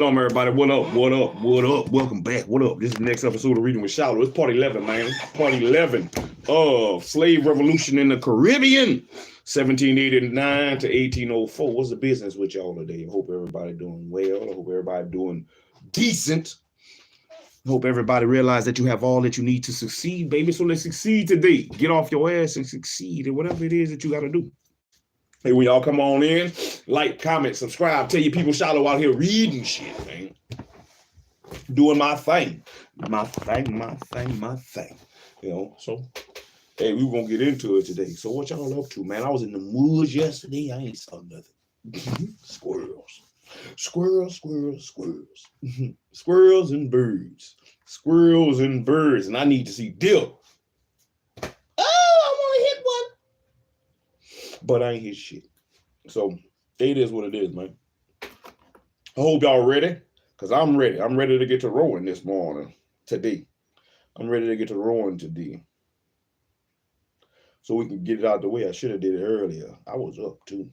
Shalom, everybody. What up? What up? What up? Welcome back. What up? This is the next episode of Reading with SHILO. It's part 11, man. Part 11 of Slave Revolution in the Caribbean, 1789 to 1804. What's the business with y'all today? I hope everybody doing well. I hope everybody doing decent. I hope everybody realize that you have all that you need to succeed, baby. So let's succeed today. Get off your ass and succeed in whatever it is that you got to do. Hey, when y'all come on in, like, comment, subscribe, tell your people SHILO out here reading shit, man. Doing my thing. My thing. You know, so, hey, we gonna get into it today. So what y'all up to, man? I was in the woods yesterday. I ain't saw nothing. Squirrels. Squirrels. Squirrels and birds. Squirrels and birds. And I need to see deer. But I ain't hit shit. So it is what it is, man. I hope y'all ready, because I'm ready. I'm ready to get to rowing this morning, today. I'm ready to get to rowing today. So we can get it out the way. I should have did it earlier. I was up too.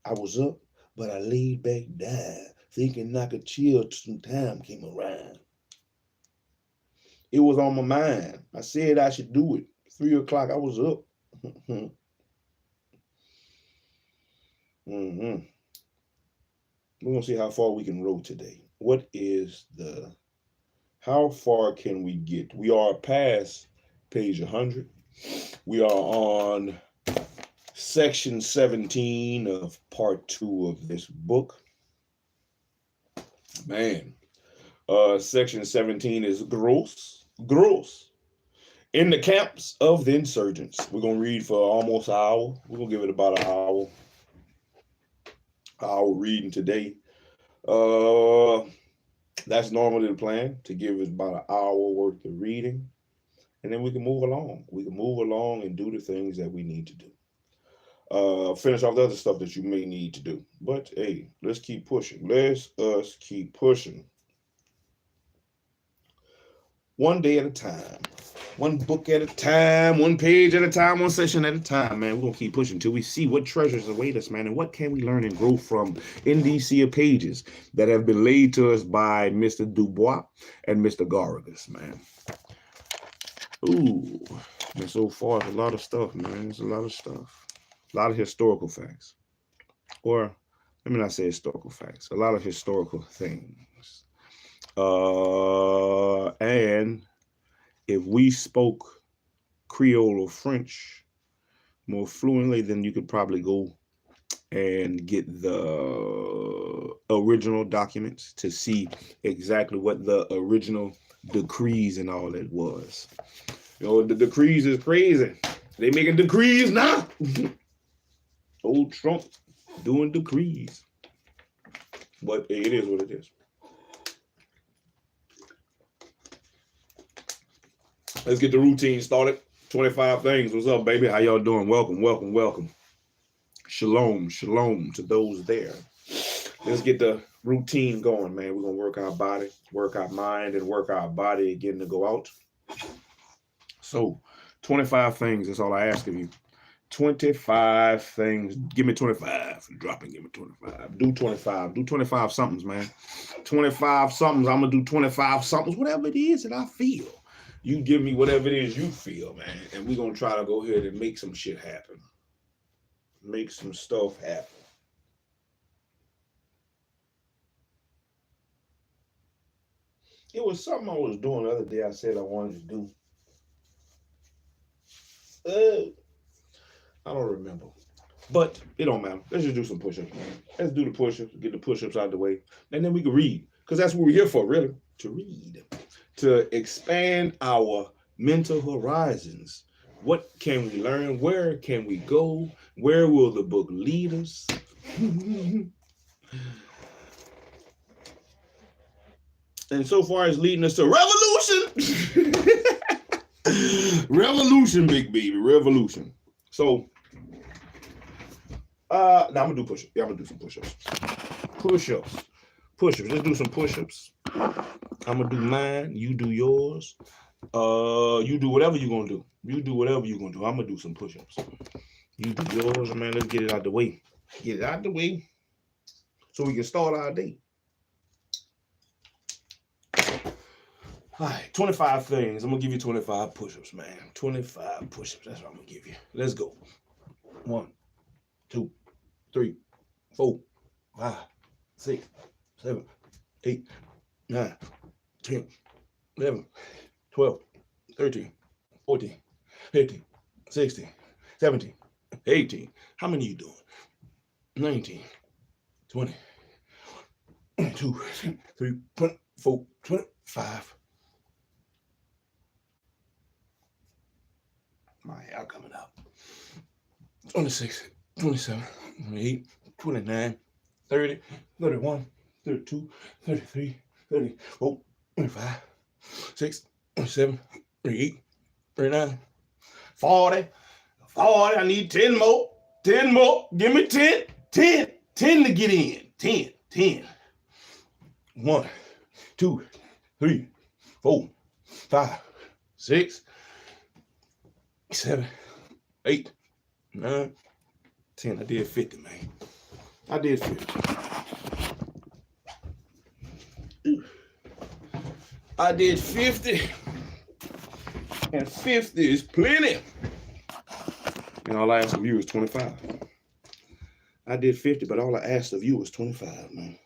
I was up, but I laid back down, thinking I could chill till some time came around. It was on my mind. I said I should do it. 3 o'clock, I was up. We're going to see how far we can row today. How far can we get? We are past page 100. We are on section 17 of part 2 of this book. Man, section 17 is gross. In the camps of the insurgents. We're going to read for almost an hour. We're going to give it about an hour. Our reading today. That's normally the plan, to give us about an hour worth of reading, and then we can move along. We can move along and do the things that we need to do. Finish off the other stuff that you may need to do. But hey, let's keep pushing. Let's keep pushing. One day at a time. One book at a time, one page at a time, one session at a time, man. We're going to keep pushing till we see what treasures await us, man, and what can we learn and grow from in these sea of pages that have been laid to us by Mr. Dubois and Mr. Garrigus, man. Ooh, and so far, it's a lot of stuff, man. It's a lot of stuff. A lot of historical facts. Or, let me not say historical facts. A lot of historical things. And if we spoke Creole or French more fluently, then you could probably go and get the original documents to see exactly what the original decrees and all that was. You know, the decrees is crazy. They making decrees now. Old Trump doing decrees. But it is what it is. Let's get the routine started. 25 things. What's up, baby? How y'all doing? Welcome. Shalom to those there. Let's get the routine going, man. We're going to work our body, work our mind, and work our body again to go out. So, 25 things. That's all I ask of you. 25 things. Give me 25. Drop it. Give me 25. Do 25. Do 25 somethings, man. 25 somethings. I'm going to do 25 somethings. Whatever it is that I feel. You give me whatever it is you feel, man. And we're going to try to go ahead and make some shit happen. Make some stuff happen. It was something I was doing the other day I said I wanted to do. I don't remember. But it don't matter. Let's just do some push-ups, man. Let's do the push-ups, get the push-ups out of the way. And then we can read. Because that's what we're here for, really. To read. To expand our mental horizons. What can we learn? Where can we go? Where will the book lead us? And so far it's leading us to revolution. Revolution, big baby. Revolution. So, now I'm going to do push-ups. Yeah, I'm going to do some push-ups. Push-ups. Let's do some push-ups. I'm going to do mine. You do yours. You do whatever you're going to do. You do whatever you're going to do. I'm going to do some push-ups. You do yours, man. Let's get it out the way. Get it out the way so we can start our day. All right, 25 things. I'm gonna give you 25 push-ups, man. 25 push-ups. That's what I'm gonna give you. Let's go. 1, 2, 3, 4, 5, 6, 7, 8, 9, 10, 11, 12, 13, 14, 15, 16, 17, 18. How many are you doing? 19, 20, 22, 23, 24, 25. My hair coming out. 26, 27, 28, 29, 30, 31, 32, 33, 34, 35, 6, 7, 38, 39, 40, 40. I need 10 more. 10 more. Give me 10. 10. 10 to get in. 10. 10. 1, 2, 3, 4, 5, 6, 7, 8, 9, 10. I did 50, man. I did 50. I did 50. And 50 is plenty. And all I asked of you is 25. I did 50, but all I asked of you was 25, man.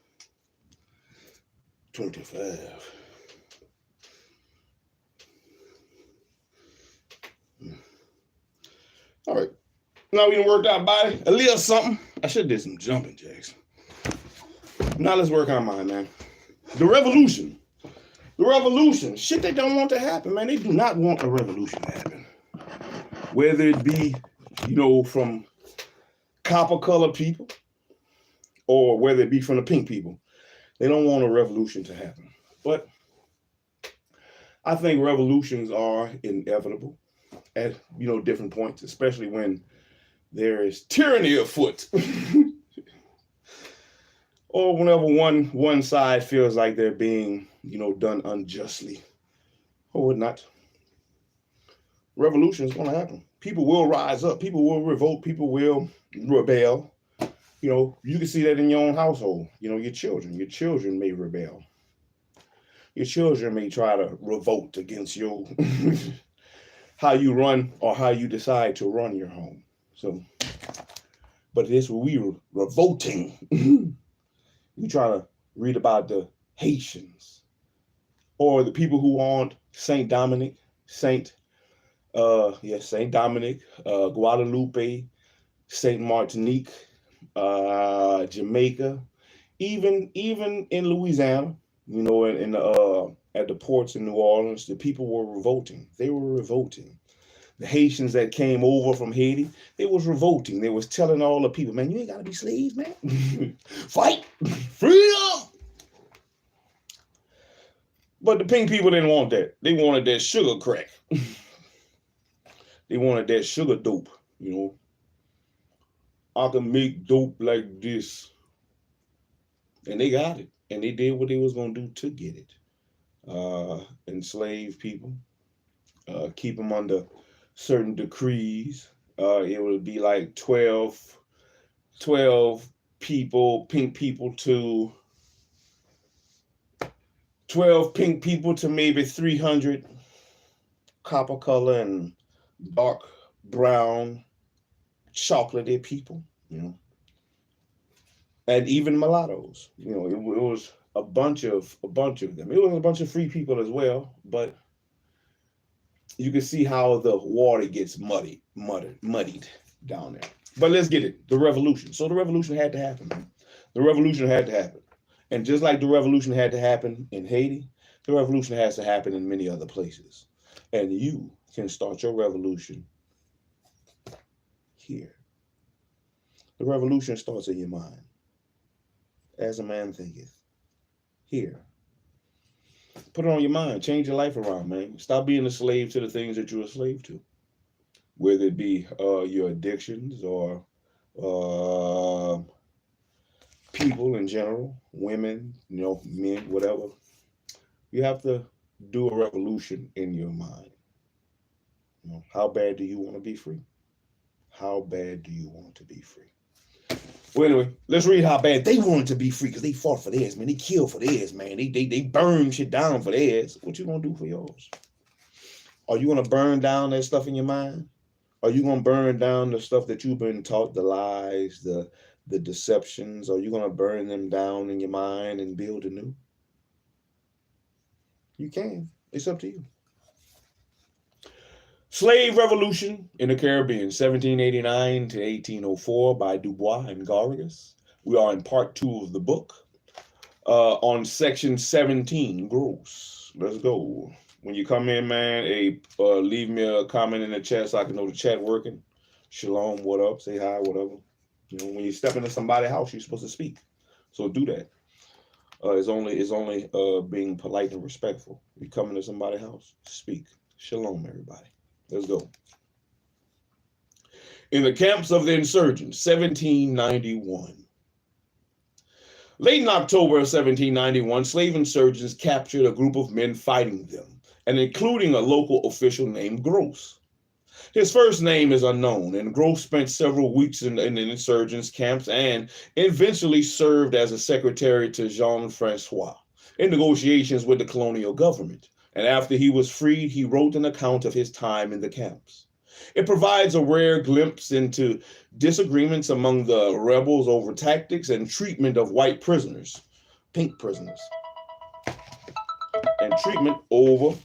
25. All right. Now we done worked our body a little something. I should have did some jumping jacks. Now let's work our mind, man. The revolution. The revolution. Shit they don't want to happen, man. They do not want a revolution to happen. Whether it be, from copper colored people or whether it be from the pink people. They don't want a revolution to happen. But I think revolutions are inevitable at, different points, especially when there is tyranny afoot. Or whenever one side feels like they're being, done unjustly or whatnot. Revolution is going to happen. People will rise up. People will revolt. People will rebel. You can see that in your own household. Your children. Your children may rebel. Your children may try to revolt against your how you run or how you decide to run your home. So, but this we were revolting. You try to read about the Haitians or the people who aren't Saint Dominic, Saint Dominic, Guadalupe, Saint Martinique, Jamaica, even in Louisiana, in at the ports in New Orleans, the people were revolting. They were revolting. The Haitians that came over from Haiti, they was revolting. They was telling all the people, man, you ain't gotta be slaves, man. Fight, freedom. But the pink people didn't want that. They wanted that sugar crack. They wanted that sugar dope, I can make dope like this. And they got it. And they did what they was going to do to get it. Enslave people, keep them under certain decrees. It would be like 12 people, pink people to 12 pink people to maybe 300 copper color and dark brown chocolatey people, and even mulattoes. It was a bunch of them. It was a bunch of free people as well, but you can see how the water gets muddied down there. But let's get it. The revolution. So the revolution had to happen, man. The revolution had to happen. And just like the revolution had to happen in Haiti, the revolution has to happen in many other places. And you can start your revolution here. The revolution starts in your mind. As a man thinketh. Here. Put it on your mind. Change your life around, man. Stop being a slave to the things that you're a slave to. Whether it be your addictions or people in general, women, men, whatever. You have to do a revolution in your mind. How bad do you want to be free? How bad do you want to be free? Well, anyway, let's read how bad they wanted to be free because they fought for theirs, man. They killed for theirs, man. They burned shit down for theirs. What you gonna do for yours? Are you gonna burn down that stuff in your mind? Are you gonna burn down the stuff that you've been taught, the lies, the deceptions? Are you gonna burn them down in your mind and build anew? You can. It's up to you. Slave Revolution in the Caribbean, 1789 to 1804 by Dubois and Garrigus. We are in part 2 of the book on section 17, gross. Let's go. When you come in, man, leave me a comment in the chat so I can know the chat working. Shalom, what up? Say hi, whatever. You know, when you step into somebody's house, you're supposed to speak. So do that. It's only being polite and respectful. You come into somebody's house, speak. Shalom, everybody. Let's go. In the camps of the insurgents, 1791. Late in October of 1791, slave insurgents captured a group of men fighting them, and including a local official named Gross. His first name is unknown, and Gross spent several weeks in the insurgents' camps and eventually served as a secretary to Jean-Francois in negotiations with the colonial government. And after he was freed, he wrote an account of his time in the camps. It provides a rare glimpse into disagreements among the rebels over tactics and treatment of white prisoners, pink prisoners, and treatment over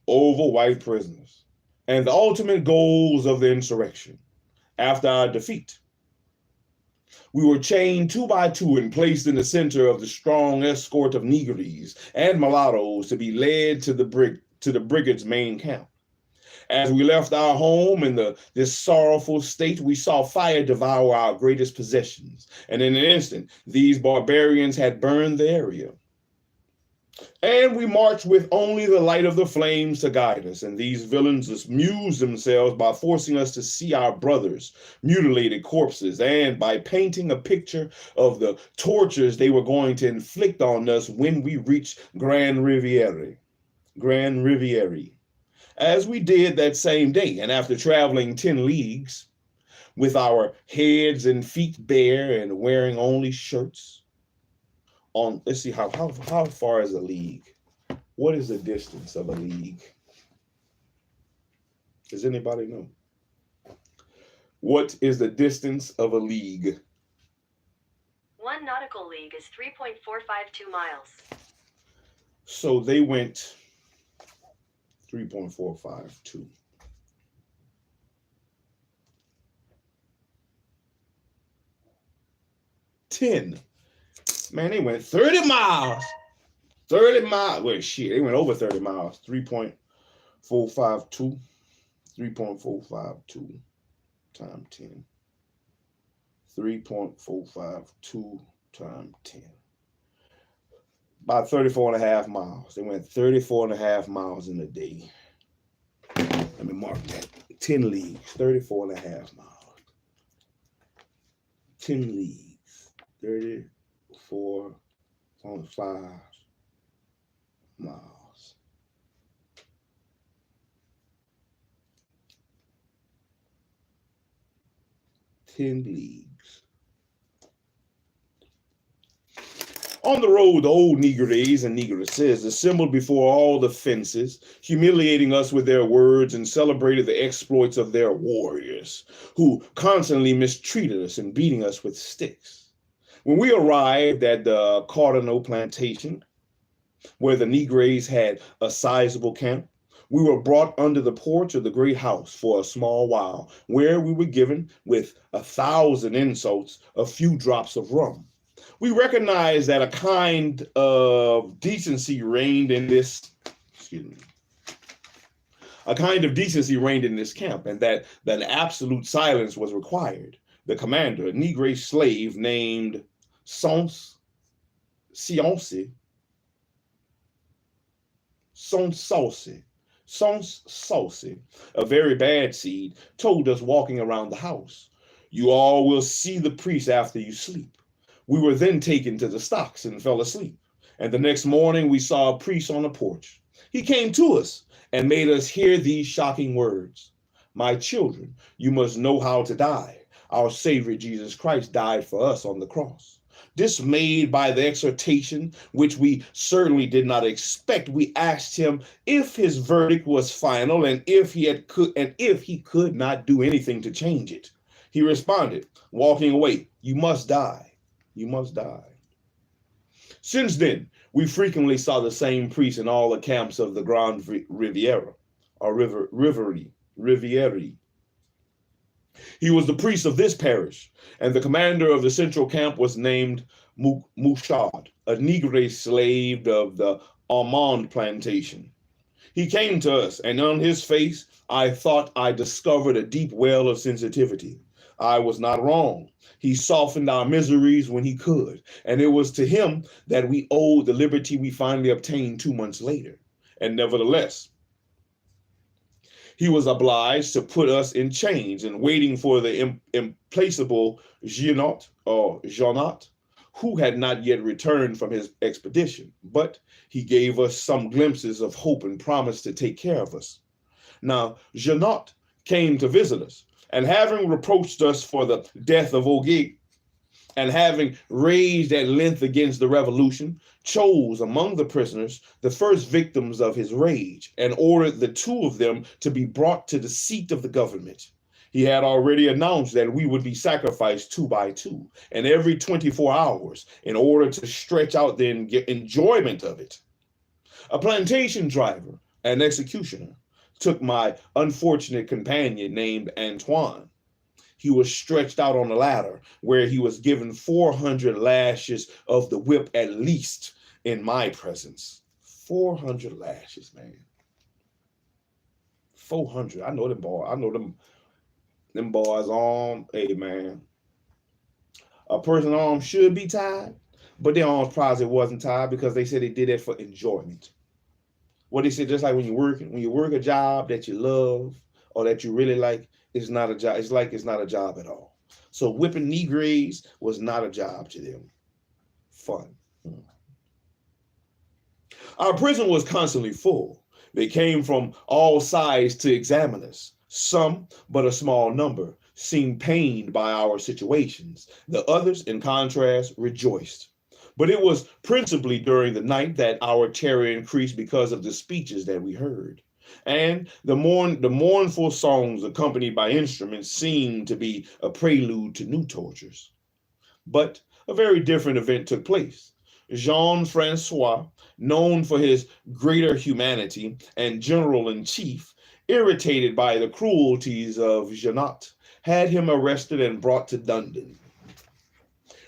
white prisoners, and the ultimate goals of the insurrection. After our defeat, we were chained 2 by 2 and placed in the center of the strong escort of Negroes and mulattoes to be led to the brigade's main camp. As we left our home in this sorrowful state, we saw fire devour our greatest possessions, and in an instant, these barbarians had burned the area. And we marched with only the light of the flames to guide us, and these villains amused themselves by forcing us to see our brothers' mutilated corpses, and by painting a picture of the tortures they were going to inflict on us when we reached Grand Riviere. As we did that same day, and after traveling 10 leagues, with our heads and feet bare and wearing only shirts, let's see, how far is a league? What is the distance of a league? Does anybody know? What is the distance of a league? 1 nautical league is 3.452 miles. So they went 3.452. Man, they went 30 miles. 30 miles. Wait, shit, they went over 30 miles. 3.452. 3.452 times 10. 3.452 times 10. About 34 and a half miles. They went 34 and a half miles in a day. Let me mark that. 10 leagues. 34 and a half miles. 10 leagues. 34.5 miles. Ten leagues. On the road, the old Negroes and Negresses assembled before all the fences, humiliating us with their words, and celebrated the exploits of their warriors, who constantly mistreated us and beating us with sticks. When we arrived at the Cardinal Plantation, where the Negroes had a sizable camp, we were brought under the porch of the great house for a small while, where we were given, with 1,000 insults, a few drops of rum. We recognized that a kind of decency reigned in this, a kind of decency reigned in this camp, and that absolute silence was required. The commander, a Negro slave named Sauce, a very bad seed, told us walking around the house, "You all will see the priest after you sleep." We were then taken to the stocks and fell asleep. And the next morning we saw a priest on the porch. He came to us and made us hear these shocking words: "My children, you must know how to die. our Savior Jesus Christ died for us on the cross. Dismayed by the exhortation, which we certainly did not expect, we asked him if his verdict was final and if he could not do anything to change it. He responded, walking away, "You must die. You must die." Since then, we frequently saw the same priest in all the camps of the Grand Riviera, or Riviera. He was the priest of this parish, and the commander of the central camp was named Mouchard, a Negro slave of the almond plantation. He came to us, and on his face, I thought I discovered a deep well of sensitivity. I was not wrong. He softened our miseries when he could, and it was to him that we owed the liberty we finally obtained 2 months later. And nevertheless, he was obliged to put us in chains and waiting for the implacable Jeannot, who had not yet returned from his expedition. But he gave us some glimpses of hope and promised to take care of us. Now, Jeannot came to visit us, and having reproached us for the death of Oguig, and having raged at length against the revolution, chose among the prisoners the first victims of his rage, and ordered the 2 of them to be brought to the seat of the government. He had already announced that we would be sacrificed 2 by 2, and every 24 hours, in order to stretch out the enjoyment of it. A plantation driver, an executioner, took my unfortunate companion named Antoine. He was stretched out on a ladder where he was given 400 lashes of the whip at least in my presence. 400 lashes, man. 400. I know them boys. I know them boys on. Hey, man. A person's arm should be tied, but their arms probably wasn't tied because they said they did that for enjoyment. What they said, just like when you work a job that you love or that you really like, it's not a job. It's like it's not a job at all. So whipping Negroes was not a job to them. Fun. Our prison was constantly full. They came from all sides to examine us. Some, but a small number, seemed pained by our situations. The others, in contrast, rejoiced. But it was principally during the night that our terror increased because of the speeches that we heard. And the mournful songs accompanied by instruments seemed to be a prelude to new tortures. But a very different event took place. Jean-Francois, known for his greater humanity and general-in-chief, irritated by the cruelties of Jeannot, had him arrested and brought to London,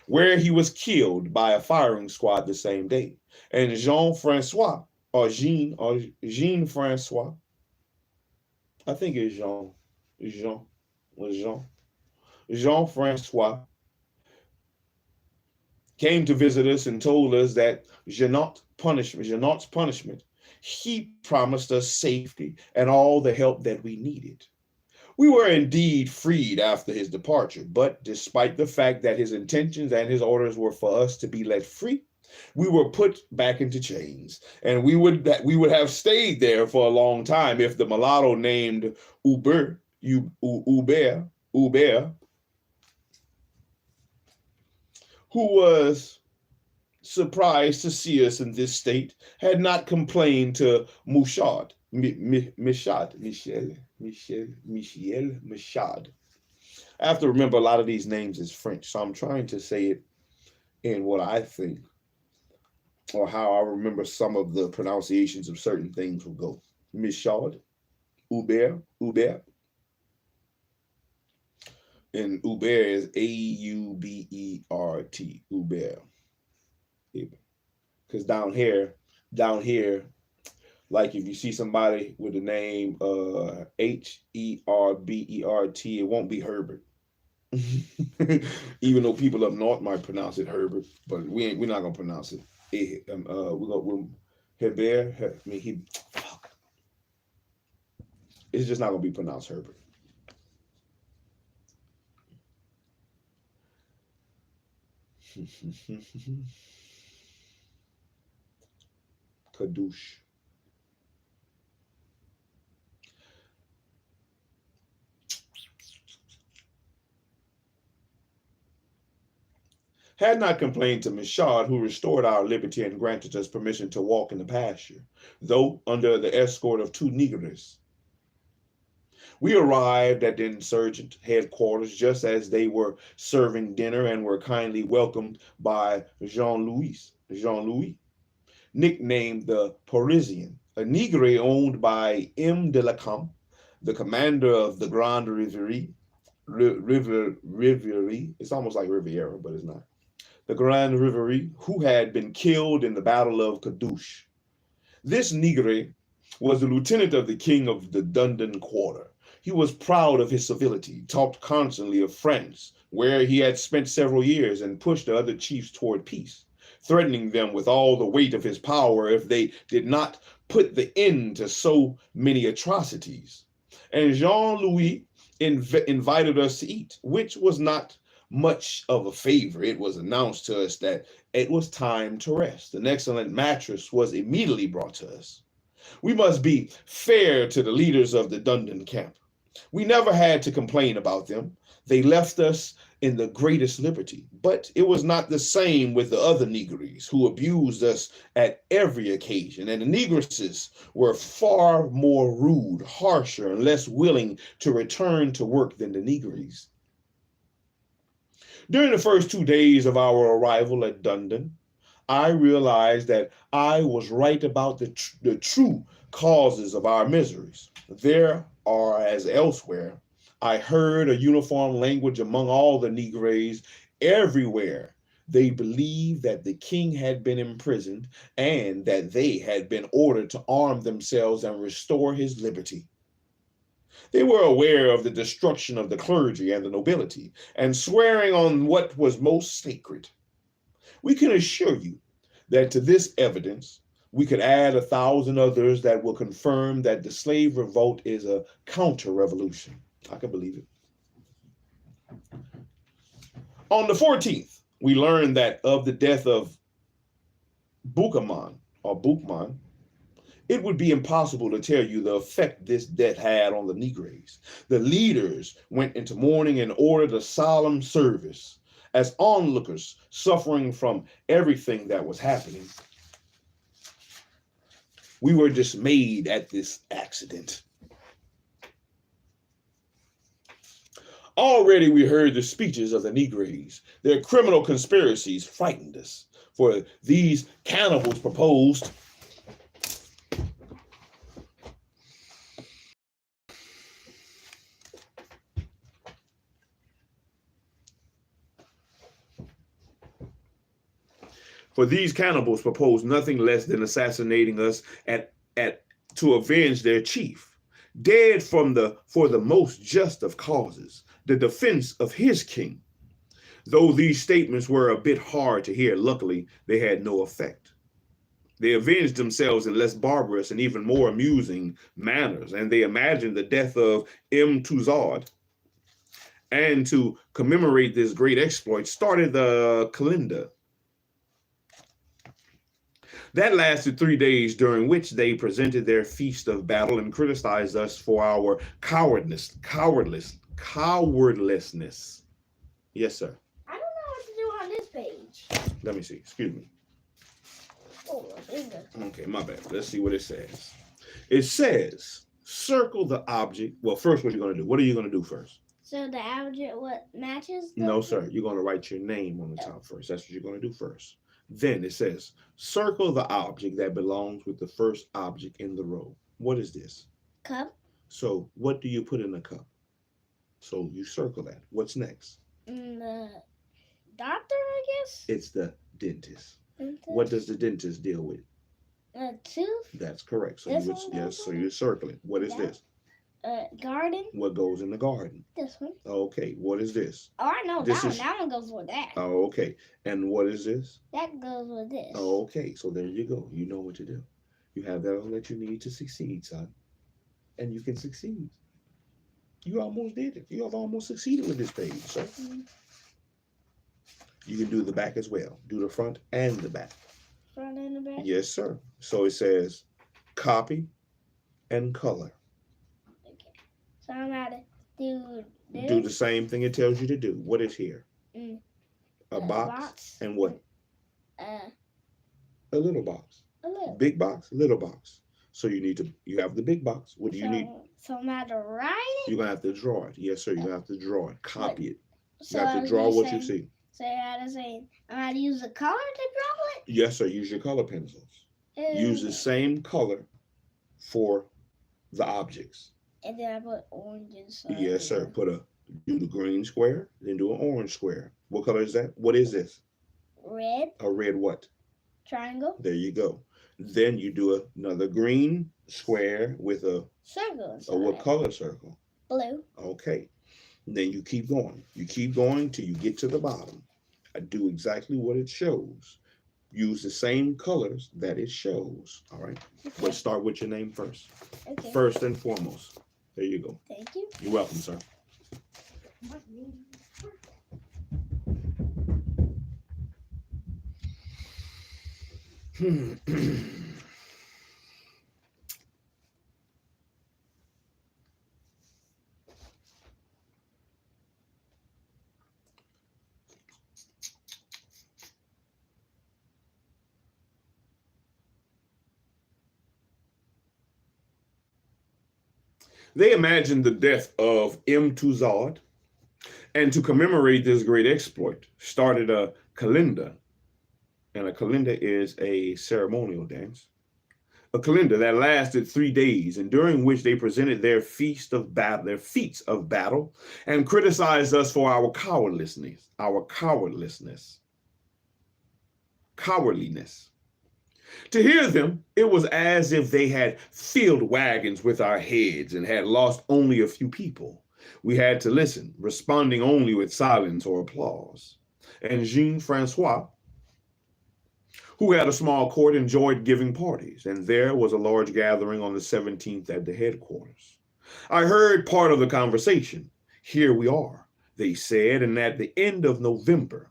where he was killed by a firing squad the same day. And Jean-Francois, or Jean-Francois, I think it's Jean-Francois, came to visit us and told us that Jeannot's punishment, he promised us safety and all the help that we needed. We were indeed freed after his departure, but despite the fact that his intentions and his orders were for us to be let free, we were put back into chains, and we would have stayed there for a long time if the mulatto named Hubert, who was surprised to see us in this state, had not complained to Michel. I have to remember a lot of these names is French, so I'm trying to say it in what I think or how I remember some of the pronunciations of certain things will go. Michaud, Hubert, and Hubert is Aubert, Hubert. Because down here, like if you see somebody with the name Herbert, it won't be Herbert. Even though people up north might pronounce it Herbert, but we're not gonna pronounce it. We're Herbert. Fuck. It's just not gonna be pronounced Herbert. Kadoosh. had not complained to Michaud, who restored our liberty and granted us permission to walk in the pasture, though under the escort of 2 negroes. We arrived at the insurgent headquarters just as they were serving dinner and were kindly welcomed by Jean-Louis, nicknamed the Parisian, a Negre owned by M. de la Camp, the commander of the Grande Riviere. It's almost like Riviera, but it's not. The Grande Riviere, who had been killed in the Battle of Cadouche. This Negre was the lieutenant of the king of the Dundon quarter. He was proud of his civility, talked constantly of France, where he had spent several years, and pushed the other chiefs toward peace, threatening them with all the weight of his power if they did not put the end to so many atrocities. And Jean-Louis invited us to eat, which was not much of a favor. It was announced to us that it was time to rest. An excellent mattress was immediately brought to us. We must be fair to the leaders of the Dundon camp. We never had to complain about them. They left us in the greatest liberty. But it was not the same with the other Negroes, who abused us at every occasion. And the Negresses were far more rude, harsher, and less willing to return to work than the Negroes. During the first 2 days of our arrival at Dundon, I realized that I was right about the true causes of our miseries. There are, as elsewhere, I heard a uniform language among all the Negroes everywhere. They believed that the king had been imprisoned and that they had been ordered to arm themselves and restore his liberty. They were aware of the destruction of the clergy and the nobility, and swearing on what was most sacred. We can assure you that to this evidence, we could add 1,000 others that will confirm that the slave revolt is a counter-revolution. I can believe it. On the 14th, we learned that of the death of Boukman, it would be impossible to tell you the effect this death had on the Negroes. The leaders went into mourning and ordered a solemn service. As onlookers suffering from everything that was happening, we were dismayed at this accident. Already we heard the speeches of the Negroes. Their criminal conspiracies frightened us, for these cannibals proposed nothing less than assassinating us to avenge their chief, dead for the most just of causes, the defense of his king. Though these statements were a bit hard to hear, luckily they had no effect. They avenged themselves in less barbarous and even more amusing manners, and they imagined the death of M. Touzard. And to commemorate this great exploit, started the calendar. That lasted 3 days, during which they presented their feast of battle and criticized us for our cowardlessness. Yes, sir. I don't know what to do on this page. Let me see. Excuse me. Oh, okay, my bad. Let's see what it says. It says, circle the object. Well, first, what are you going to do? What are you going to do first? So the object, what matches? No, sir. You're going to write your name on the top first. That's what you're going to do first. Then it says, circle the object that belongs with the first object in the row. What is this? Cup. So what do you put in the cup? So you circle that. What's next? The doctor, I guess? It's the dentist. Dentist? What does the dentist deal with? A tooth. That's correct. So This you one, yes, this so one? you circle it. What is this? Garden. What goes in the garden? This one. Okay. What is this? Oh, I know This that one. is- That one goes with that. Oh, okay. And what is this? That goes with this. Oh, okay. So there you go. You know what to do. You have that all that you need to succeed, son. And you can succeed. You almost did it. You have almost succeeded with this page, sir. Mm-hmm. You can do the back as well. Do the front and the back. Front and the back. Yes, sir. So it says copy and color. Okay. So I'm going to do this. Do the same thing it tells you to do. What is here? A box. And what? A little box. A little. Big box, little box. So you have the big box. What do you need? So I'm going to write it? You're going to have to draw it. Yes, sir. You're going to have to draw it. Copy it. So you have to draw what you see. So I had to say, I'm going to use a color to draw it? Yes, sir. Use your color pencils. Use the same color for the objects. And then I put orange inside. Yes, sir. Do the green square, then do an orange square. What color is that? What is this? Red. A red what? Triangle. There you go. Then you do another green square with a circle. What color circle? Blue. Okay. Then you keep going. You keep going till you get to the bottom. I do exactly what it shows. Use the same colors that it shows. All right. Okay. Let's start with your name first. Okay. First and foremost. There you go. Thank you. You're welcome, sir. They imagined the death of M. Tuzad, and to commemorate this great exploit, started a kalinda. And a kalinda is a ceremonial dance. A kalinda that lasted 3 days, and during which they presented their feats of battle, and criticized us for our cowardliness. To hear them, it was as if they had filled wagons with our heads and had lost only a few people. We had to listen, responding only with silence or applause. And Jean-Francois, who had a small court, enjoyed giving parties, and there was a large gathering on the 17th at the headquarters. I heard part of the conversation. Here we are, they said, and at the end of November,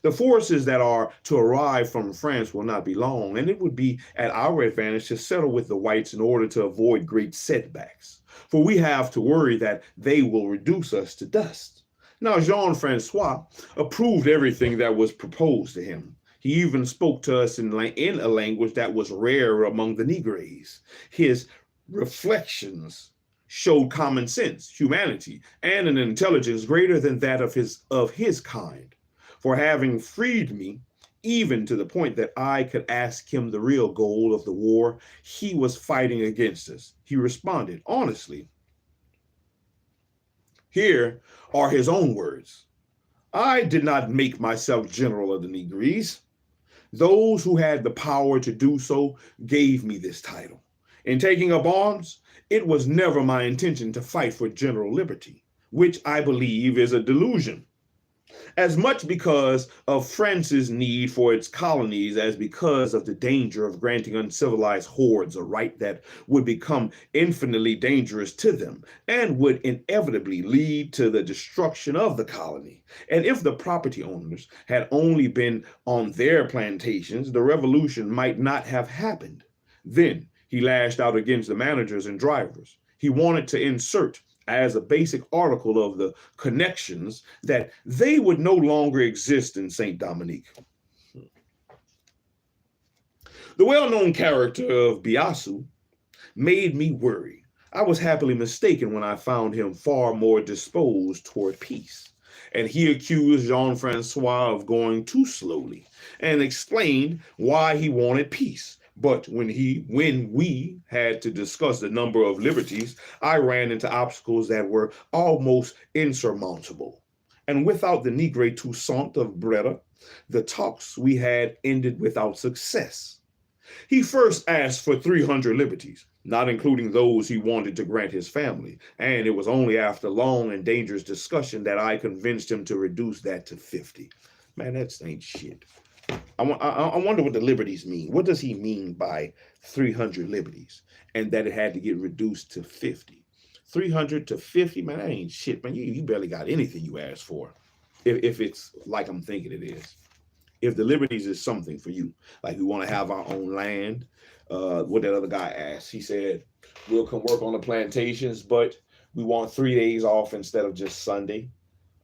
the forces that are to arrive from France will not be long, and it would be at our advantage to settle with the whites in order to avoid great setbacks, for we have to worry that they will reduce us to dust. Now, Jean-Francois approved everything that was proposed to him. He even spoke to us in a language that was rare among the Negroes. His reflections showed common sense, humanity, and an intelligence greater than that of his kind. For having freed me, even to the point that I could ask him the real goal of the war he was fighting against us, he responded honestly. Here are his own words. I did not make myself general of the Negroes. Those who had the power to do so gave me this title. In taking up arms, it was never my intention to fight for general liberty, which I believe is a delusion. As much because of France's need for its colonies as because of the danger of granting uncivilized hordes a right that would become infinitely dangerous to them and would inevitably lead to the destruction of the colony. And if the property owners had only been on their plantations, the revolution might not have happened. Then he lashed out against the managers and drivers. He wanted to insert as a basic article of the connections that they would no longer exist in Saint Dominique. The well-known character of Biassou made me worry. I was happily mistaken when I found him far more disposed toward peace. And he accused Jean-Francois of going too slowly and explained why he wanted peace. But when we had to discuss the number of liberties, I ran into obstacles that were almost insurmountable. And without the Negre Toussaint of Breda, the talks we had ended without success. He first asked for 300 liberties, not including those he wanted to grant his family. And it was only after long and dangerous discussion that I convinced him to reduce that to 50. Man, that ain't shit. I wonder what the liberties mean. What does he mean by 300 liberties and that it had to get reduced to 50? 300 to 50, man, that ain't shit, man. You barely got anything you asked for if it's like I'm thinking it is. If the liberties is something for you, like we want to have our own land, what that other guy asked, he said, we'll come work on the plantations, but we want 3 days off instead of just Sunday.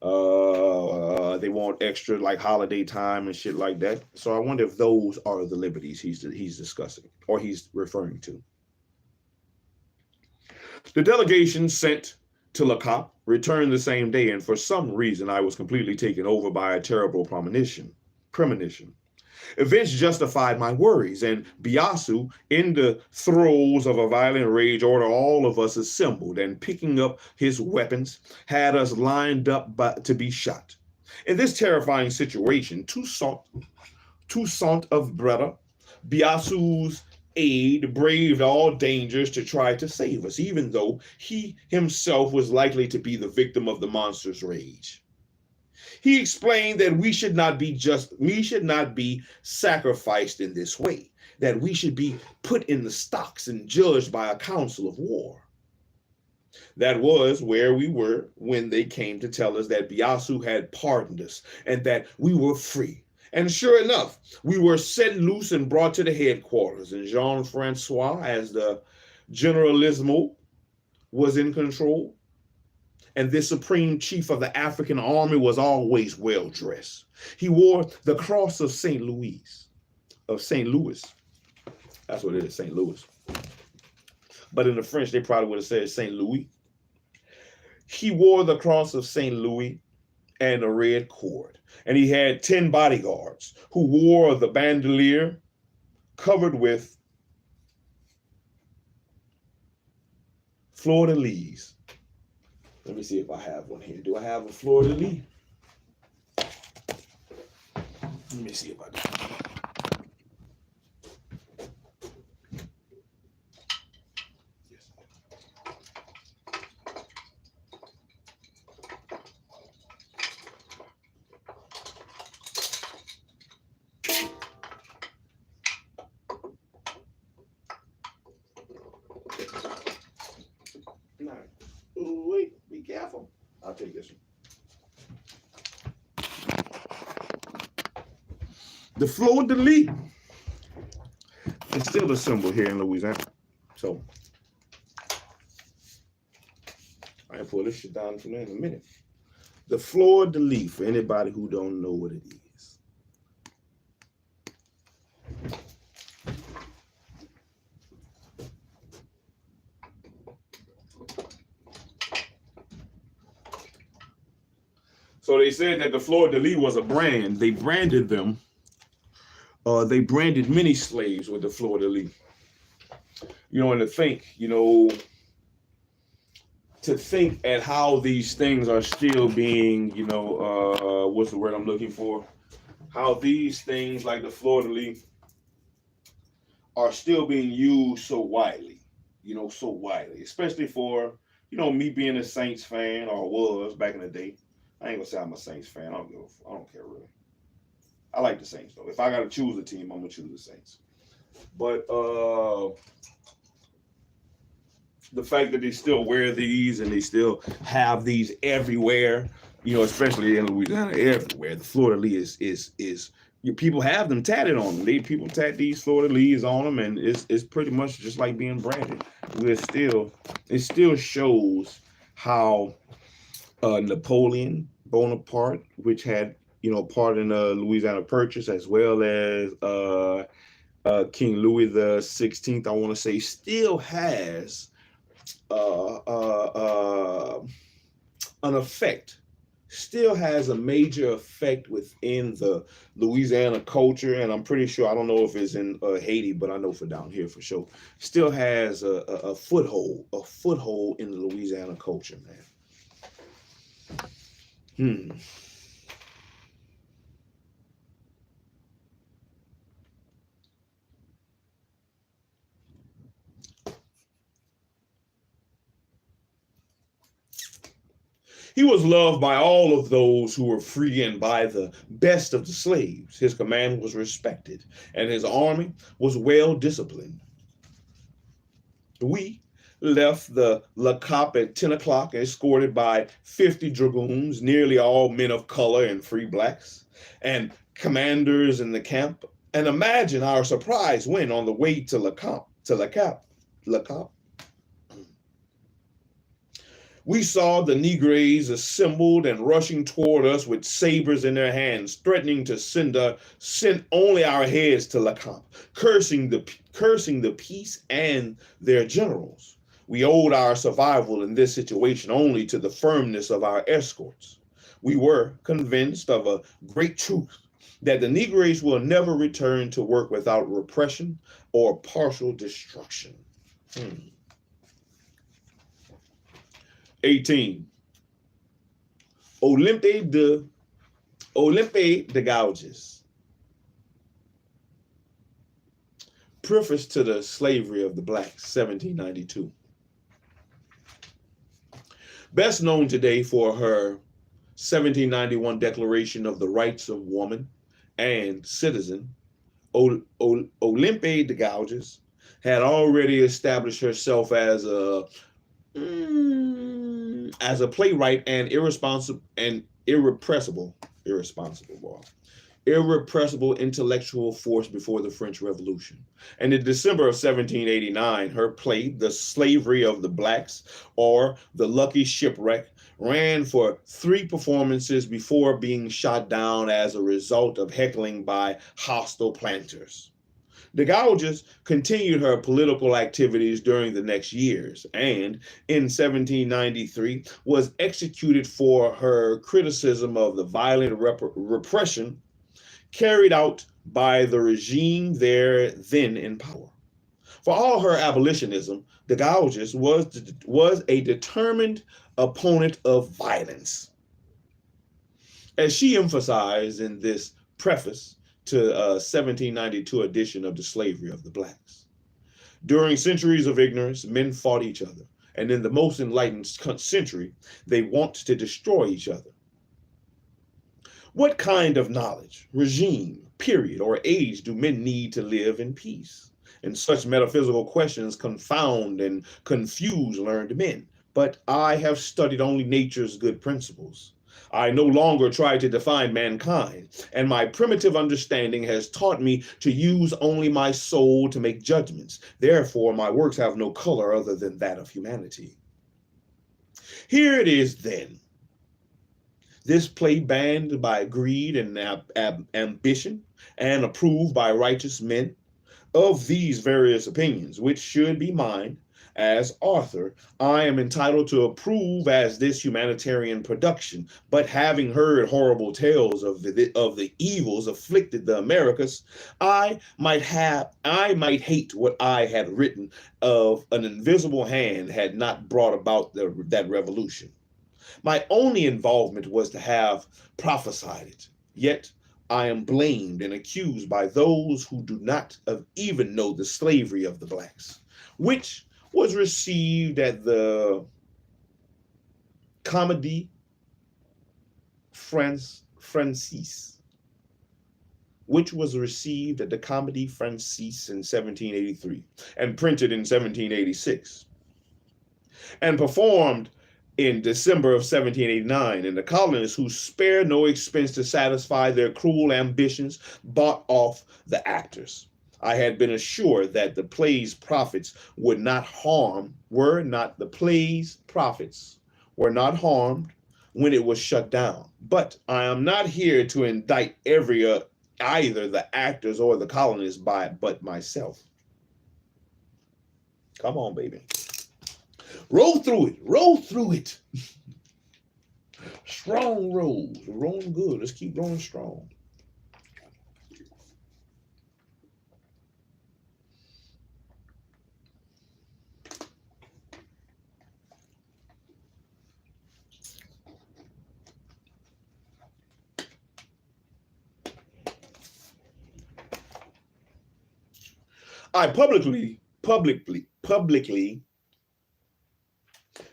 They want extra like holiday time and shit like that. So I wonder if those are the liberties he's discussing or he's referring to. The delegation sent to Le Cap returned the same day, and for some reason I was completely taken over by a terrible premonition. Events justified my worries, and Biasu, in the throes of a violent rage, ordered all of us assembled, and picking up his weapons, had us lined up to be shot. In this terrifying situation, Toussaint of Breda, Biasu's aide, braved all dangers to try to save us, even though he himself was likely to be the victim of the monster's rage. He explained that we should not be sacrificed in this way, that we should be put in the stocks and judged by a council of war. That was where we were when they came to tell us that Biasu had pardoned us and that we were free. And sure enough, we were set loose and brought to the headquarters, and Jean-Francois, as the generalissimo, was in control. And this supreme chief of the African army was always well dressed. He wore the cross of St. Louis. That's what it is, St. Louis. But in the French, they probably would have said St. Louis. He wore the cross of St. Louis and a red cord. And he had 10 bodyguards who wore the bandolier covered with fleur-de-lis. Let me see if I have one here. Do I have a fleur-de-lis? Let me see if I do. Yes. No. Ooh, wait. Be careful. I'll take this one. The fleur-de-lis. It's still a symbol here in Louisiana. So I pull this shit down from there in a minute. The fleur-de-lis, for anybody who don't know what it is. So they said that the fleur-de-lis was a brand. They branded them. They branded many slaves with the fleur-de-lis. You know, and to think at how these things are still being, what's the word I'm looking for? How these things like the fleur-de-lis are still being used so widely, especially for, me being a Saints fan, or was back in the day. I ain't gonna say I'm a Saints fan. I don't care really. I like the Saints though. If I gotta choose a team, I'm gonna choose the Saints. But the fact that they still wear these and they still have these everywhere, especially in Louisiana, everywhere. The fleur-de-lis is people have them tatted on them. People tat these fleur-de-lis on them, and it's pretty much just like being branded. It still shows how Napoleon Bonaparte, which had part in the Louisiana Purchase, as well as King Louis the 16th, I want to say, still has an effect, still has a major effect within the Louisiana culture. And I'm pretty sure, I don't know if it's in Haiti, but I know for down here for sure, still has a foothold in the Louisiana culture, man. He was loved by all of those who were free and by the best of the slaves. His command was respected, and his army was well disciplined. We left the Le Cap at 10 o'clock, escorted by 50 dragoons, nearly all men of color and free blacks, and commanders in the camp. And imagine our surprise when, on the way to Le Cap, We saw the Negroes assembled and rushing toward us with sabers in their hands, threatening to send only our heads to Lacamp, cursing the peace and their generals. We owed our survival in this situation only to the firmness of our escorts. We were convinced of a great truth, that the Negroes will never return to work without repression or partial destruction. 18. Olympe de Gauges. Preface to the Slavery of the Blacks, 1792. Best known today for her 1791 Declaration of the Rights of Woman and Citizen, Olympe de Gauges had already established herself as a playwright and irrepressible intellectual force before the French Revolution. And in December of 1789, her play, The Slavery of the Blacks, or The Lucky Shipwreck, ran for 3 performances before being shot down as a result of heckling by hostile planters. De Gauges continued her political activities during the next years, and in 1793 was executed for her criticism of the violent repression carried out by the regime then in power. For all her abolitionism, De Gauges was a determined opponent of violence. As she emphasized in this preface to a 1792 edition of The Slavery of the Blacks. During centuries of ignorance, men fought each other, and in the most enlightened century, they want to destroy each other. What kind of knowledge, regime, period, or age do men need to live in peace? And such metaphysical questions confound and confuse learned men. But I have studied only nature's good principles. I no longer try to define mankind, and my primitive understanding has taught me to use only my soul to make judgments. Therefore, my works have no color other than that of humanity. Here it is then. This play banned by greed and ambition and approved by righteous men of these various opinions, which should be mine. As author, I am entitled to approve as this humanitarian production, but having heard horrible tales of the evils afflicted the Americas, I might hate what I had written of an invisible hand had not brought about that revolution. My only involvement was to have prophesied it, yet I am blamed and accused by those who do not even know the slavery of the blacks, which was received at the Comédie Française, in 1783 and printed in 1786, and performed in December of 1789, and the colonists, who spared no expense to satisfy their cruel ambitions, bought off the actors. I had been assured that the play's profits were not harmed when it was shut down. But I am not here to indict either the actors or the colonists but myself. Come on, baby. Roll through it. Strong rolls. Rolling good. Let's keep rolling strong. I publicly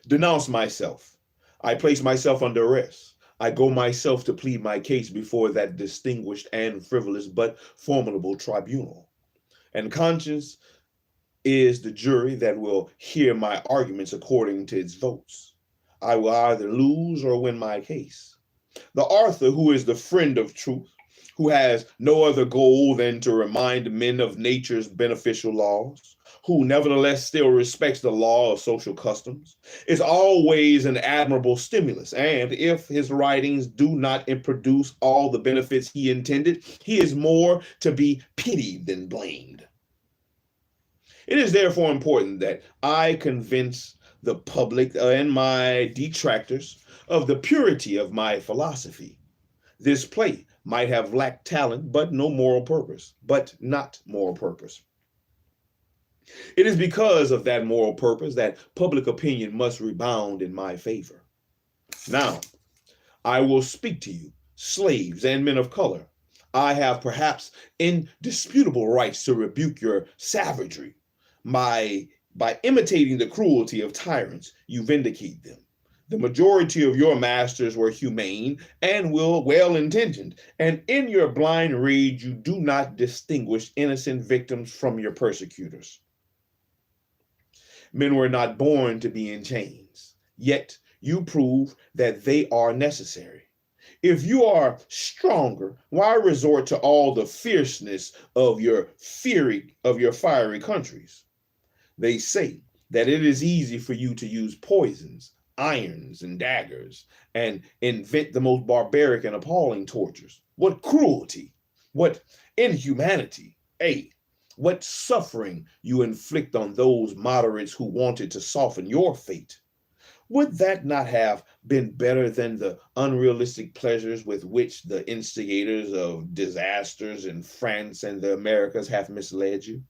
denounce myself. I place myself under arrest. I go myself to plead my case before that distinguished and frivolous but formidable tribunal. And conscience is the jury that will hear my arguments according to its votes. I will either lose or win my case. The author, who is the friend of truth, who has no other goal than to remind men of nature's beneficial laws, who nevertheless still respects the law of social customs, is always an admirable stimulus. And if his writings do not produce all the benefits he intended, he is more to be pitied than blamed. It is therefore important that I convince the public and my detractors of the purity of my philosophy. This play might have lacked talent, but no moral purpose, but not moral purpose. It is because of that moral purpose that public opinion must rebound in my favor. Now, I will speak to you, slaves and men of color. I have perhaps indisputable rights to rebuke your savagery. By imitating the cruelty of tyrants, you vindicate them. The majority of your masters were humane and well-intentioned, and in your blind rage, you do not distinguish innocent victims from your persecutors. Men were not born to be in chains, yet you prove that they are necessary. If you are stronger, why resort to all the fierceness of your fiery countries? They say that it is easy for you to use poisons, irons, and daggers, and invent the most barbaric and appalling tortures. What cruelty, what inhumanity, what suffering you inflict on those moderates who wanted to soften your fate. Would that not have been better than the unrealistic pleasures with which the instigators of disasters in France and the Americas have misled you?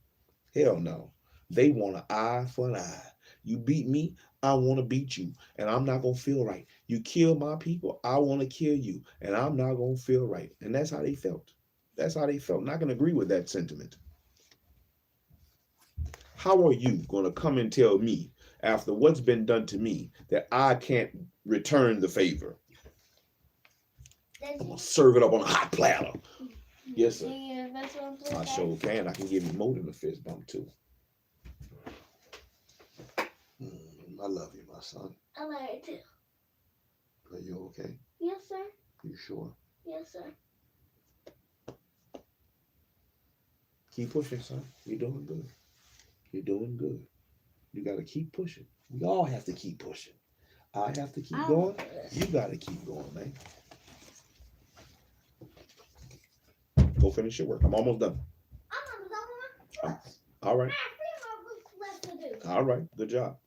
Hell no. They want an eye for an eye. You beat me, I want to beat you, and I'm not going to feel right. You kill my people, I want to kill you, and I'm not going to feel right. And that's how they felt. That's how they felt. And I can agree with that sentiment. How are you going to come and tell me, after what's been done to me, that I can't return the favor? I'm going to serve it up on a hot platter. Yes, sir. I sure can. I can give you more than a fist bump, too. I love you, my son. I love you too. Are you okay? Yes, sir. You sure? Yes, sir. Keep pushing, son. You're doing good. You're doing good. You got to keep pushing. We all have to keep pushing. I have to keep going. You got to keep going, man. Go finish your work. I'm almost done. All right. All right. Good job.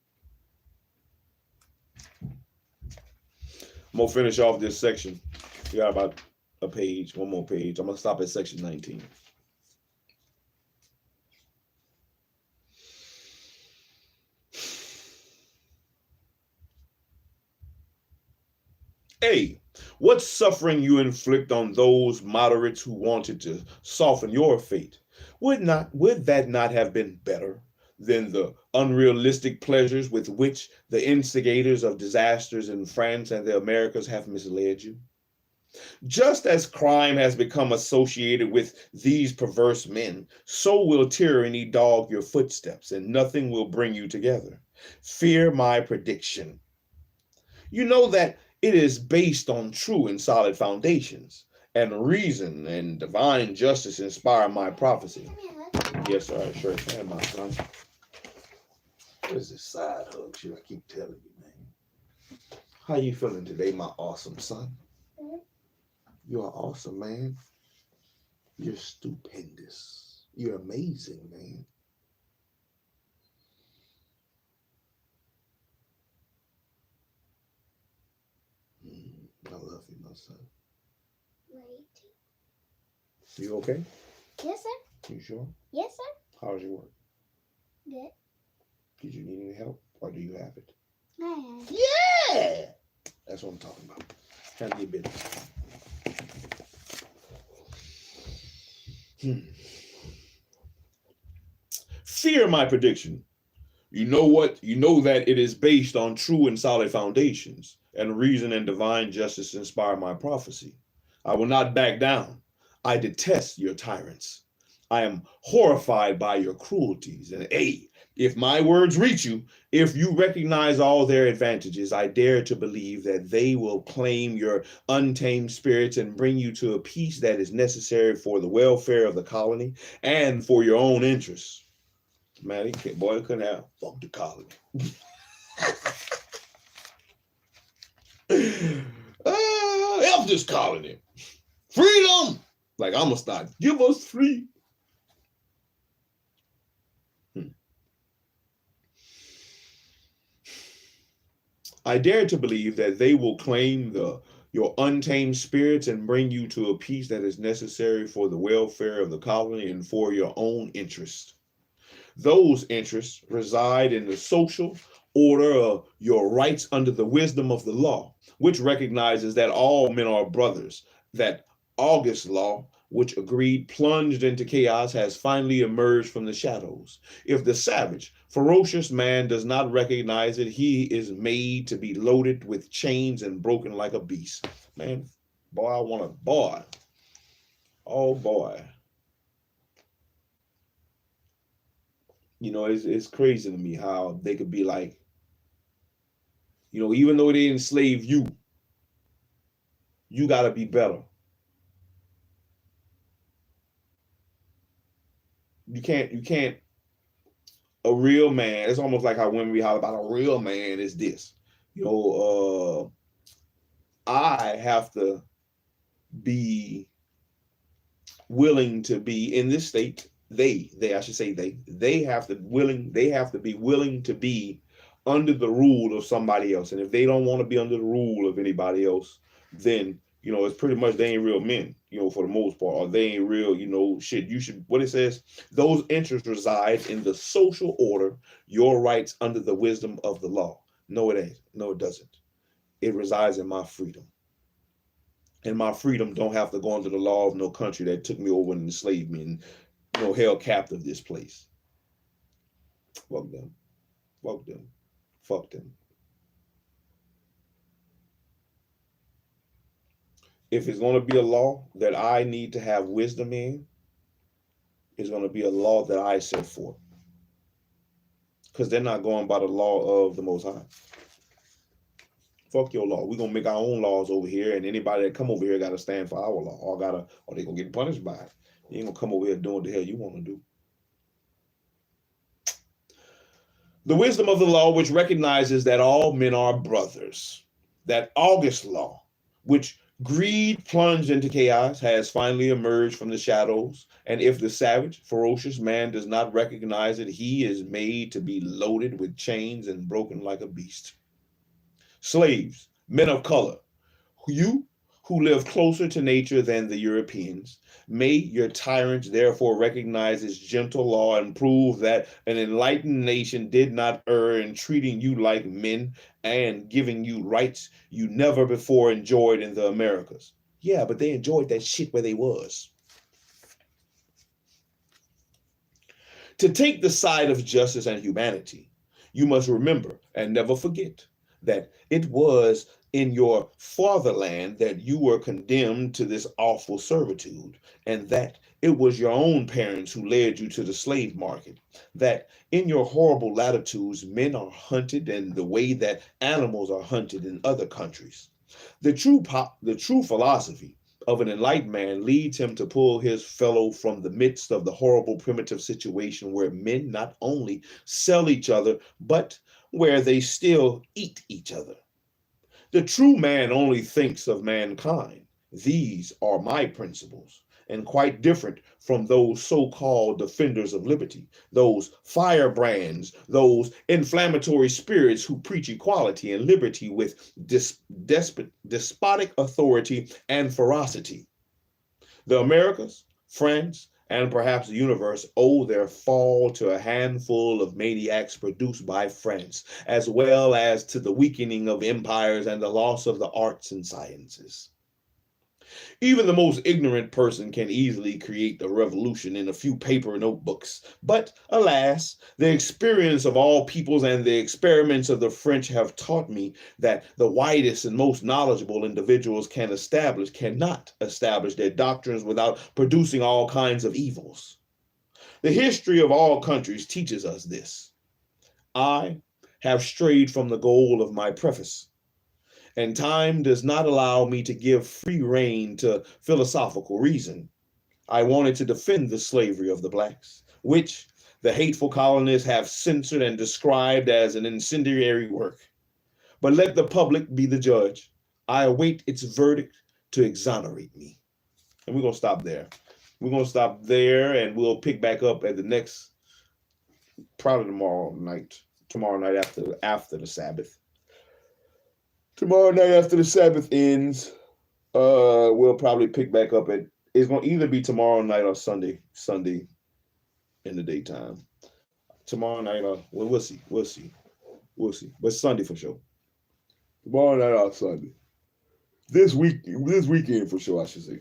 I'm going to finish off this section. We got about a page, one more page. I'm going to stop at section 19. What suffering you inflict on those moderates who wanted to soften your fate? Would that not have been better than the unrealistic pleasures with which the instigators of disasters in France and the Americas have misled you? Just as crime has become associated with these perverse men, so will tyranny dog your footsteps, and nothing will bring you together. Fear my prediction. You know that it is based on true and solid foundations, and reason and divine justice inspire my prophecy. Yes, sir, I sure can, my son. What is this side hug shit I keep telling you, man? How you feeling today, my awesome son? You are awesome, man. You're stupendous. You're amazing, man. I love you, my son. You okay? Yes, sir. You sure? Yes, sir. How's your work? Good. Did you need any help, or do you have it? I have. Yeah! That's what I'm talking about. Handle your business. Fear my prediction. You know what? You know that it is based on true and solid foundations, and reason and divine justice inspire my prophecy. I will not back down. I detest your tyrants. I am horrified by your cruelties. And A, if my words reach you, if you recognize all their advantages, I dare to believe that they will claim your untamed spirits and bring you to a peace that is necessary for the welfare of the colony and for your own interests. Man, boy, couldn't have fuck the colony. Help this colony. Freedom. Like, I'm gonna start. Give us free. I dare to believe that they will claim your untamed spirits and bring you to a peace that is necessary for the welfare of the colony and for your own interests. Those interests reside in the social order of your rights under the wisdom of the law, which recognizes that all men are brothers, that August law, which agreed plunged into chaos, has finally emerged from the shadows. If the savage, ferocious man does not recognize it, he is made to be loaded with chains and broken like a beast. Man, boy, I want a boy. Oh, boy. You know, it's crazy to me how they could be like, you know, even though they enslave you, you got to be better. You can't, a real man, it's almost like how women we holler about a real man is this. You know, I have to be willing to be in this state. I should say they have to be willing to be under the rule of somebody else. And if they don't want to be under the rule of anybody else, then, you know, it's pretty much they ain't real men, you know, for the most part, or they ain't real, you know, shit. You should, what it says, those interests reside in the social order, your rights under the wisdom of the law. No, it ain't. No, it doesn't. It resides in my freedom. And my freedom don't have to go under the law of no country that took me over and enslaved me and, you know, held captive this place. Fuck them. Fuck them. Fuck them. If it's going to be a law that I need to have wisdom in, it's going to be a law that I set forth. Because they're not going by the law of the Most High. Fuck your law. We're going to make our own laws over here, and anybody that come over here got to stand for our law, or they're going to get punished by it. You ain't going to come over here doing what the hell you want to do. The wisdom of the law, which recognizes that all men are brothers. That August law, which greed plunged into chaos, has finally emerged from the shadows. And if the savage, ferocious man does not recognize it, he is made to be loaded with chains and broken like a beast. Slaves, men of color, you who live closer to nature than the Europeans, may your tyrants therefore recognize its gentle law and prove that an enlightened nation did not err in treating you like men and giving you rights you never before enjoyed in the Americas. Yeah, but they enjoyed that shit where they was. To take the side of justice and humanity, you must remember and never forget that it was in your fatherland that you were condemned to this awful servitude, and that it was your own parents who led you to the slave market, that in your horrible latitudes men are hunted in the way that animals are hunted in other countries. The true philosophy of an enlightened man leads him to pull his fellow from the midst of the horrible primitive situation where men not only sell each other, but where they still eat each other. The true man only thinks of mankind. These are my principles, and quite different from those so-called defenders of liberty, those firebrands, those inflammatory spirits who preach equality and liberty with despotic authority and ferocity. The Americas, France, and perhaps the universe owe their fall to a handful of maniacs produced by France, as well as to the weakening of empires and the loss of the arts and sciences. Even the most ignorant person can easily create a revolution in a few paper notebooks. But alas, the experience of all peoples and the experiments of the French have taught me that the widest and most knowledgeable individuals cannot establish their doctrines without producing all kinds of evils. The history of all countries teaches us this. I have strayed from the goal of my preface, and time does not allow me to give free rein to philosophical reason. I wanted to defend the slavery of the blacks, which the hateful colonists have censored and described as an incendiary work. But let the public be the judge. I await its verdict to exonerate me. And we're going to stop there. We're going to stop there, and we'll pick back up at the next, probably tomorrow night after the Sabbath. Tomorrow night after the Sabbath ends, we'll probably pick back up at, it's going to either be tomorrow night or Sunday in the daytime. Tomorrow night, well, we'll see. But Sunday for sure. Tomorrow night or Sunday. This weekend for sure, I should say.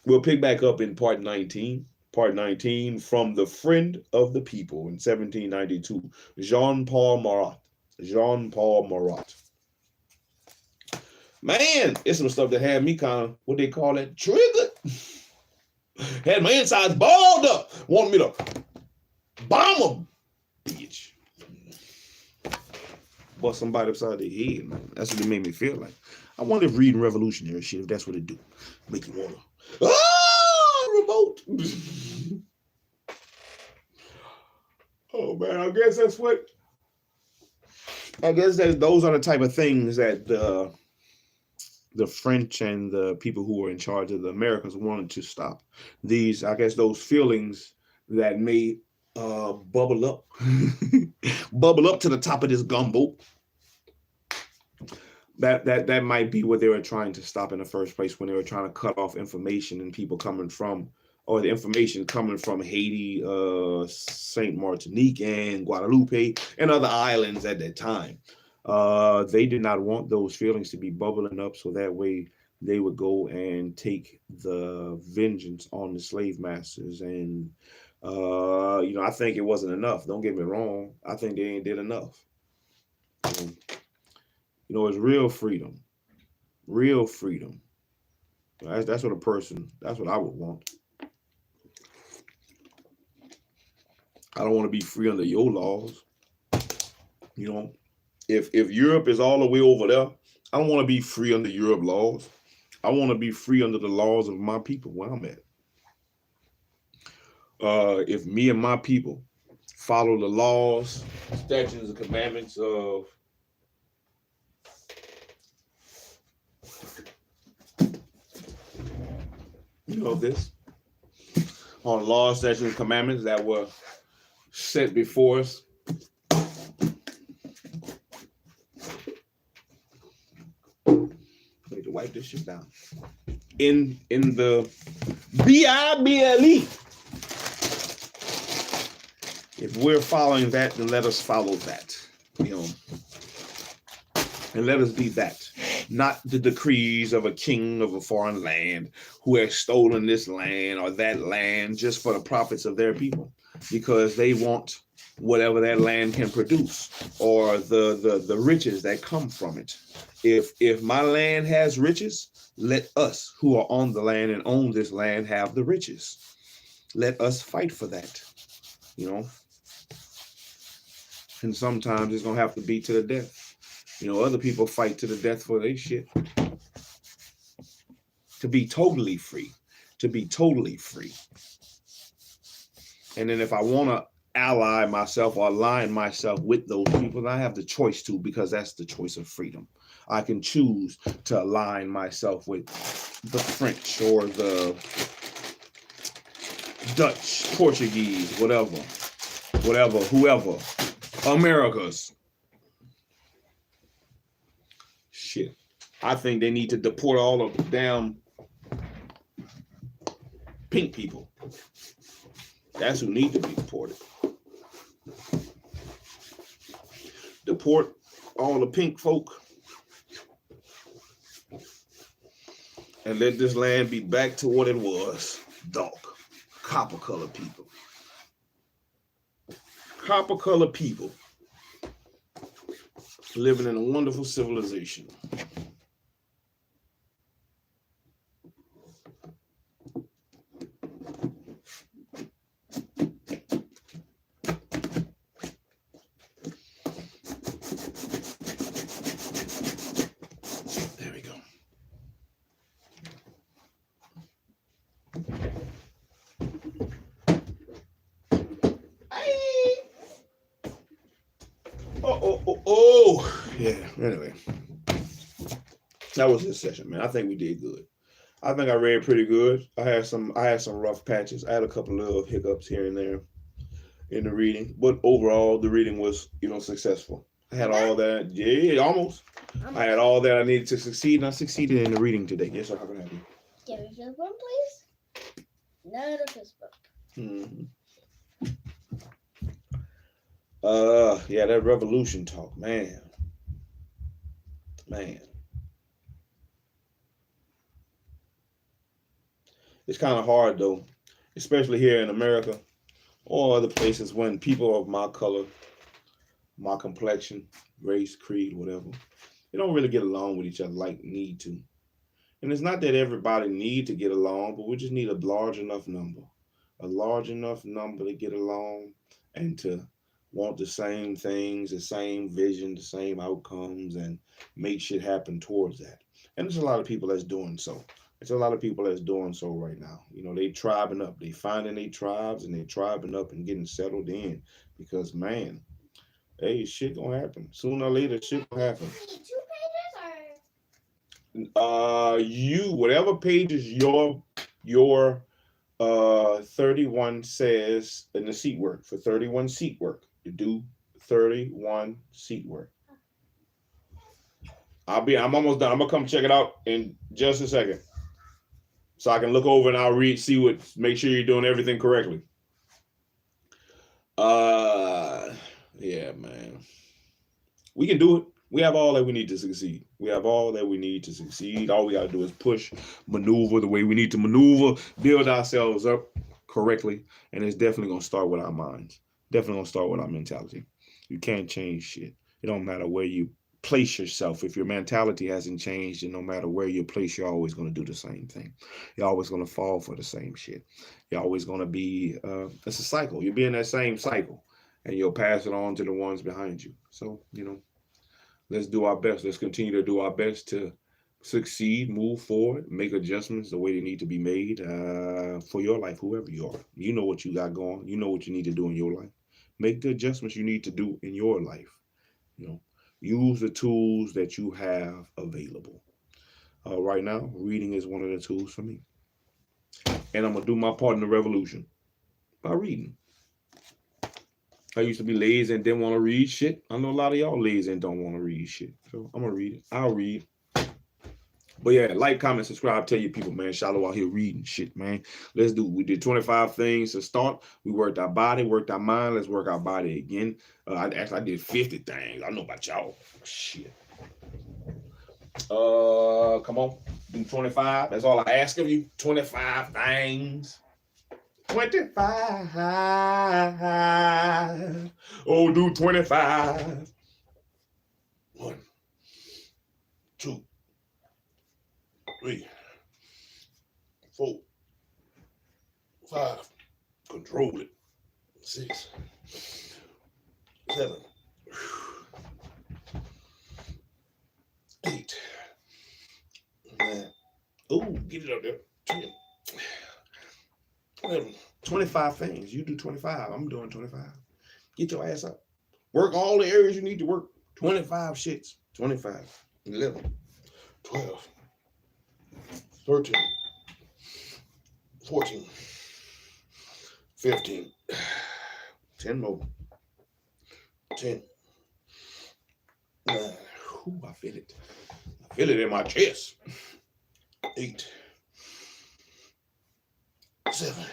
We'll pick back up in part 19 from The Friend of the People in 1792. Jean-Paul Marat. Man, it's some stuff that had me kind of, what they call that, triggered. Had my insides balled up. Wanted me to bomb a bitch. Bust somebody upside their head, man. That's what it made me feel like. I wonder if reading revolutionary shit, if that's what it do. Make you want to, revolt. Oh, man, I guess those are the type of things that the French and the people who were in charge of the Americans wanted to stop. Those feelings that may bubble up to the top of this gumbo. That might be what they were trying to stop in the first place when they were trying to cut off information and people coming from, or the information coming from Haiti, Saint Martinique, and Guadeloupe, and other islands at that time. They did not want those feelings to be bubbling up, so that way they would go and take the vengeance on the slave masters. And I think it wasn't enough. Don't get me wrong. I think they ain't did enough. It's real freedom. Real freedom. That's what I would want. I don't want to be free under your laws. If Europe is all the way over there, I don't want to be free under Europe laws. I want to be free under the laws of my people where I'm at. If me and my people follow the laws, statutes, and commandments of this, on laws, statutes, and commandments that were set before us, need to wipe this shit down. In the Bible. If we're following that, then let us follow that. And let us be that. Not the decrees of a king of a foreign land who has stolen this land or that land just for the profits of their people, because they want whatever that land can produce, or the riches that come from it. If my land has riches, let us who are on the land and own this land have the riches. Let us fight for that, And sometimes it's gonna have to be to the death. Other people fight to the death for their shit. To be totally free. And then if I want to ally myself or align myself with those people, I have the choice to, because that's the choice of freedom. I can choose to align myself with the French or the Dutch, Portuguese, whoever, Americas. Shit. I think they need to deport all of the damn pink people. That's who need to be deported. Deport all the pink folk and let this land be back to what it was. Dark, copper-colored people. Copper-colored people living in a wonderful civilization. Yeah, anyway. That was this session, man. I think we did good. I think I read pretty good. I had some rough patches. I had a couple of hiccups here and there in the reading, but overall the reading was, successful. I had all that. Yeah, almost. I had all that I needed to succeed, and I succeeded in the reading today. Yes, sir. How can I help you? Give me a fist bump, please. Another fist bump. Yeah, that revolution talk, man. It's kind of hard though, especially here in America or other places when people of my color, my complexion, race, creed, whatever, they don't really get along with each other like need to. And it's not that everybody need to get along, but we just need a large enough number to get along and to want the same things, the same vision, the same outcomes, and make shit happen towards that. And there's a lot of people that's doing so. There's a lot of people that's doing so right now. They tribing up. They finding their tribes and they tribing up and getting settled in because, man, hey, shit gonna happen. Sooner or later, shit gonna happen. 2 pages or? Whatever pages your 31 says in the seat work, for 31 seat work, you do 31 seat work. I'm almost done. I'm gonna come check it out in just a second, so I can look over and I'll make sure you're doing everything correctly. Yeah, man, we can do it. We have all that we need to succeed. All we got to do is push, maneuver the way we need to maneuver, build ourselves up correctly. And it's definitely going to start with our minds. Definitely going to start with our mentality. You can't change shit. It don't matter where you place yourself. If your mentality hasn't changed, and no matter where you place, you're always going to do the same thing. You're always going to fall for the same shit. You're always going to be, it's a cycle. You'll be in that same cycle and you'll pass it on to the ones behind you. So, let's do our best. Let's continue to do our best to succeed, move forward, make adjustments the way they need to be made for your life, whoever you are. You know what you got going. You know what you need to do in your life. Make the adjustments you need to do in your life. Use the tools that you have available. Right now, reading is one of the tools for me. And I'm going to do my part in the revolution by reading. I used to be lazy and didn't want to read shit. I know a lot of y'all lazy and don't want to read shit. So I'm going to read it. I'll read. But yeah, like, comment, subscribe, tell your people, man. SHILO out here reading shit, man. We did 25 things to start. We worked our body, worked our mind. Let's work our body again. I did 50 things. I know about y'all. Shit. Come on. Do 25. That's all I ask of you. 25 things. 25. Oh, do 25. 1, 2, 3, 4, 5. Control it. 6, 7, 8, 9. Oh, get it up there. 10. 11, 25 things. You do 25. I'm doing 25. Get your ass up. Work all the areas you need to work. 25 shits. 25. 11, 12, 13, 14, 15. 10 more. 10. 9. Ooh, I feel it. I feel it in my chest. 8. 7.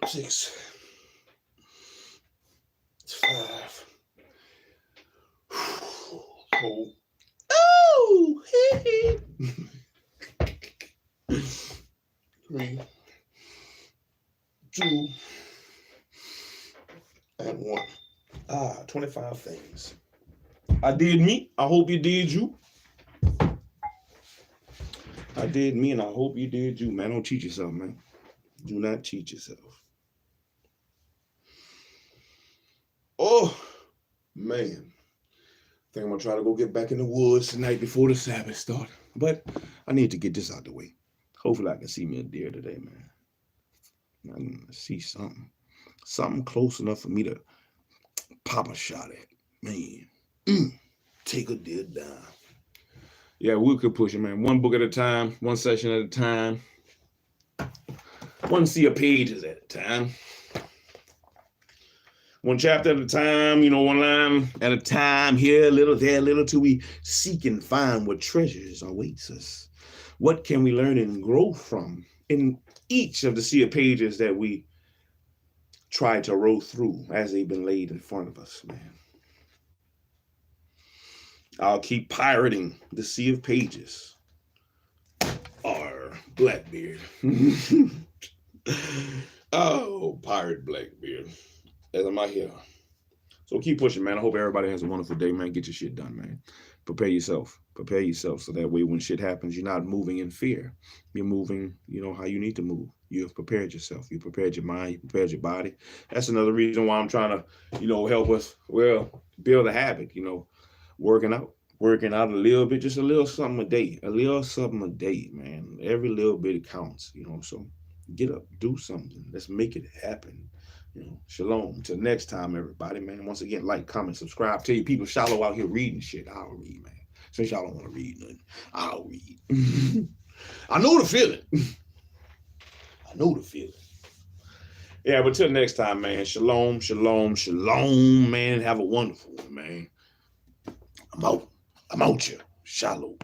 6. 5. 4. Oh, 3, 2, and 1. 25 things. I did me. I hope you did you. I did me, and I hope you did you, man. Don't cheat yourself, man. Do not cheat yourself. Oh, man. I think I'm going to try to go get back in the woods tonight before the Sabbath starts. But I need to get this out the way. Hopefully I can see me a deer today, man. I can see something. Something close enough for me to pop a shot at. Man, take a deal down. Yeah, we could push it, man. One book at a time, one session at a time, one sea of pages at a time. One chapter at a time, you know, one line at a time, here a little, there a little, till we seek and find what treasures awaits us. What can we learn and grow from in each of the sea of pages that we try to roll through as they've been laid in front of us, man. I'll keep pirating the sea of pages. Our Blackbeard. Oh, pirate Blackbeard. As I'm out here. So keep pushing, man. I hope everybody has a wonderful day, man. Get your shit done, man. Prepare yourself. Prepare yourself so that way when shit happens, you're not moving in fear. You're moving, you know, how you need to move. You have prepared yourself. You prepared your mind. You prepared your body. That's another reason why I'm trying to, you know, help us, well, build a habit, you know, working out a little bit, just a little something a day, man. Every little bit counts, you know, so get up, do something. Let's make it happen. You know, shalom. Till next time, everybody, man. Once again, like, comment, subscribe. Tell you people SHILO out here reading shit. I'll read, man. Since y'all don't want to read nothing, I'll read. I know the feeling. I know the feeling. Yeah, but till next time, man. Shalom, shalom, shalom, man. Have a wonderful one, man. I'm out. I'm out here. SHILO.